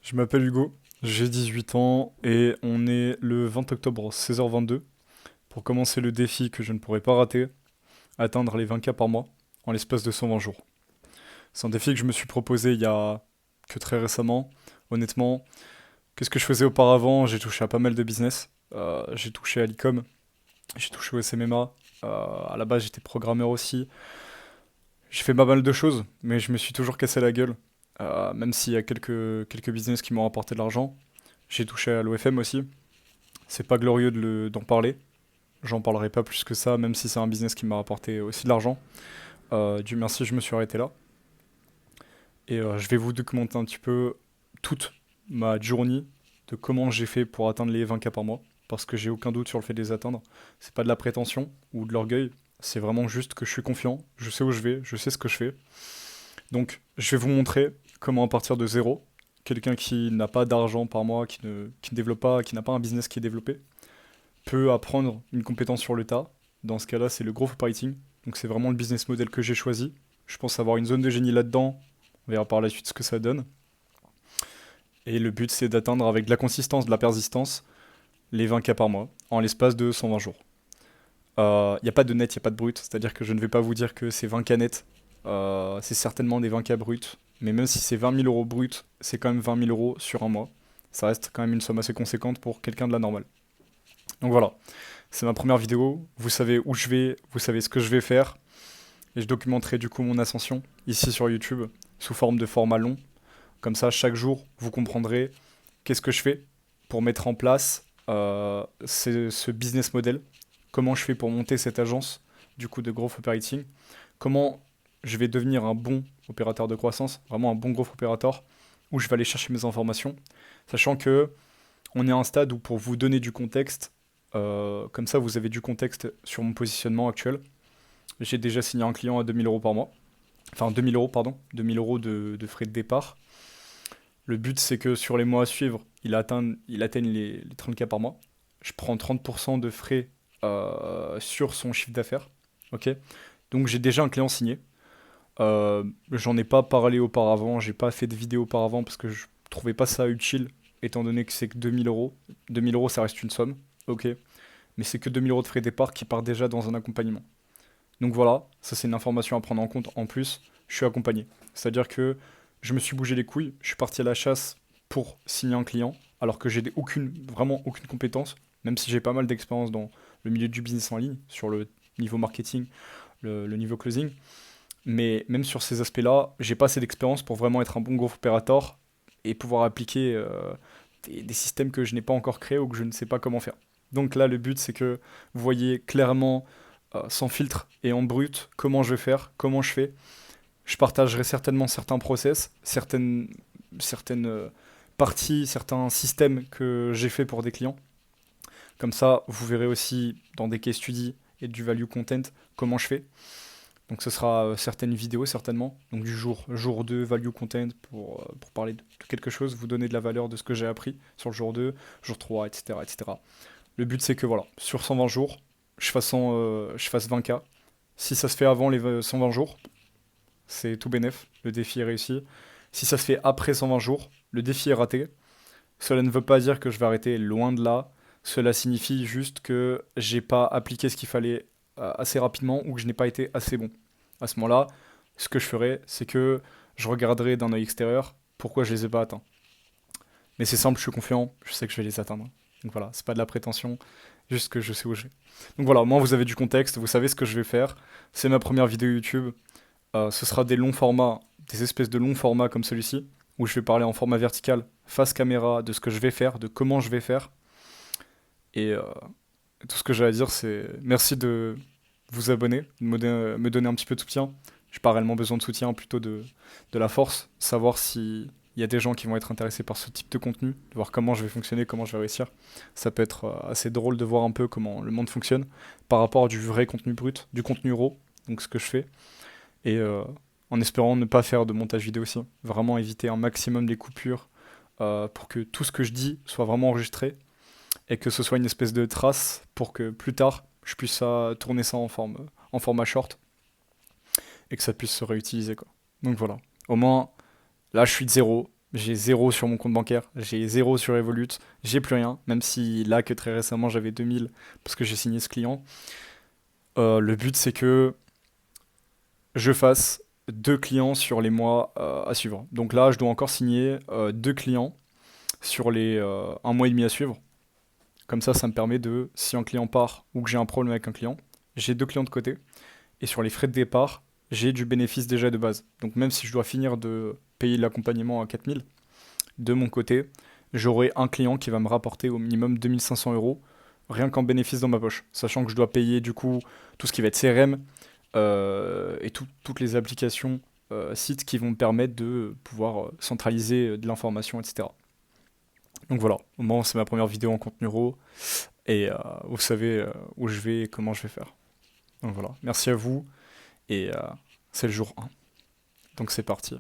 Je m'appelle Hugo, j'ai 18 ans et on est le 20 octobre 16h22 pour commencer le défi que je ne pourrais pas rater, atteindre les 20K par mois en l'espace de 120 jours. C'est un défi que je me suis proposé il y a que très récemment. Honnêtement, qu'est-ce que je faisais auparavant? J'ai touché à pas mal de business. J'ai touché à l'e-com, j'ai touché au SMMA. À la base, j'étais programmeur aussi. J'ai fait pas mal de choses, mais je me suis toujours cassé la gueule. Même s'il y a quelques business qui m'ont rapporté de l'argent. J'ai touché à l'OFM aussi. C'est pas glorieux d'en parler. J'en parlerai pas plus que ça, même si c'est un business qui m'a rapporté aussi de l'argent. Dieu merci, je me suis arrêté là. Et je vais vous documenter un petit peu toute ma journée de comment j'ai fait pour atteindre les 20K par mois. Parce que j'ai aucun doute sur le fait de les atteindre. C'est pas de la prétention ou de l'orgueil. C'est vraiment juste que je suis confiant. Je sais où je vais, je sais ce que je fais. Donc, je vais vous montrer comment à partir de zéro, quelqu'un qui n'a pas d'argent par mois, qui ne développe pas, qui n'a pas un business qui est développé, peut apprendre une compétence sur le tas. Dans ce cas-là, c'est le growth operating. Donc c'est vraiment le business model que j'ai choisi. Je pense avoir une zone de génie là-dedans. On verra par la suite ce que ça donne. Et le but, c'est d'atteindre avec de la consistance, de la persistance, les 20K par mois, en l'espace de 120 jours. Il n'y a pas de net, il n'y a pas de brut. C'est-à-dire que je ne vais pas vous dire que c'est 20K net. C'est certainement des 20K bruts. Mais même si c'est 20 000 euros bruts, c'est quand même 20 000 euros sur un mois. Ça reste quand même une somme assez conséquente pour quelqu'un de la normale. Donc voilà, c'est ma première vidéo. Vous savez où je vais, vous savez ce que je vais faire. Et je documenterai du coup mon ascension ici sur YouTube sous forme de format long. Comme ça, chaque jour, vous comprendrez qu'est-ce que je fais pour mettre en place ce business model. Comment je fais pour monter cette agence du coup de growth operating. Comment je vais devenir un bon opérateur de croissance, vraiment un bon growth opérateur, où je vais aller chercher mes informations. Sachant que on est à un stade où pour vous donner du contexte, comme ça vous avez du contexte sur mon positionnement actuel. J'ai déjà signé un client à 2000 euros par mois. Enfin 2000 euros, pardon. 2000 euros de frais de départ. Le but c'est que sur les mois à suivre, il atteigne les 30K par mois. Je prends 30% de frais sur son chiffre d'affaires. Ok. Donc j'ai déjà un client signé. J'en ai pas parlé auparavant, j'ai pas fait de vidéo auparavant parce que je trouvais pas ça utile, étant donné que c'est que 2000 euros. 2000 euros, ça reste une somme, ok, mais c'est que 2000 euros de frais de départ qui partent déjà dans un accompagnement. Donc voilà, ça c'est une information à prendre en compte. En plus, je suis accompagné. C'est-à-dire que je me suis bougé les couilles, je suis parti à la chasse pour signer un client, alors que vraiment aucune compétence, même si j'ai pas mal d'expérience dans le milieu du business en ligne, sur le niveau marketing, le niveau closing. Mais même sur ces aspects-là, j'ai pas assez d'expérience pour vraiment être un bon growth operator et pouvoir appliquer des systèmes que je n'ai pas encore créés ou que je ne sais pas comment faire. Donc là, le but, c'est que vous voyez clairement, sans filtre et en brut, comment je vais faire, comment je fais. Je partagerai certainement certains process, certaines parties, certains systèmes que j'ai fait pour des clients. Comme ça, vous verrez aussi dans des case studies et du value content comment je fais. Donc ce sera certaines vidéos certainement, donc du jour 2 value content pour parler de quelque chose, vous donner de la valeur de ce que j'ai appris sur le jour 2, jour 3, etc. etc. Le but c'est que voilà, sur 120 jours, je fasse 20K. Si ça se fait avant les 120 jours, c'est tout bénef, le défi est réussi. Si ça se fait après 120 jours, le défi est raté. Cela ne veut pas dire que je vais arrêter, loin de là. Cela signifie juste que j'ai pas appliqué ce qu'il fallait assez rapidement ou que je n'ai pas été assez bon. À ce moment-là, ce que je ferai, c'est que je regarderai d'un œil extérieur pourquoi je les ai pas atteints. Mais c'est simple, je suis confiant, je sais que je vais les atteindre. Donc voilà, c'est pas de la prétention, juste que je sais où je vais. Donc voilà, au moins vous avez du contexte, vous savez ce que je vais faire. C'est ma première vidéo YouTube. Ce sera des longs formats, des espèces de longs formats comme celui-ci, où je vais parler en format vertical, face caméra, de ce que je vais faire, de comment je vais faire. Et tout ce que j'ai à dire, c'est merci de vous abonner, de me donner un petit peu de soutien. J'ai pas réellement besoin de soutien, plutôt de la force. Savoir si il y a des gens qui vont être intéressés par ce type de contenu, de voir comment je vais fonctionner, comment je vais réussir. Ça peut être assez drôle de voir un peu comment le monde fonctionne par rapport à du vrai contenu brut, du contenu raw, donc ce que je fais. Et en espérant ne pas faire de montage vidéo aussi. Vraiment éviter un maximum les coupures pour que tout ce que je dis soit vraiment enregistré et que ce soit une espèce de trace pour que plus tard je puisse tourner ça en format short et que ça puisse se réutiliser quoi. Donc voilà. Au moins là je suis de zéro, j'ai zéro sur mon compte bancaire, j'ai zéro sur Revolut, j'ai plus rien, même si là que très récemment j'avais 2000 parce que j'ai signé ce client. Le but c'est que je fasse deux clients sur les mois à suivre. Donc là je dois encore signer deux clients sur les un mois et demi à suivre. Comme ça me permet de, si un client part ou que j'ai un problème avec un client, j'ai deux clients de côté. Et sur les frais de départ, j'ai du bénéfice déjà de base. Donc même si je dois finir de payer l'accompagnement à 4000, de mon côté, j'aurai un client qui va me rapporter au minimum 2500 euros, rien qu'en bénéfice dans ma poche. Sachant que je dois payer du coup tout ce qui va être CRM et toutes les applications sites qui vont me permettre de pouvoir centraliser de l'information, etc. Donc voilà, au moment c'est ma première vidéo en contenu RAW et vous savez où je vais et comment je vais faire. Donc voilà, merci à vous et c'est le jour 1. Donc c'est parti.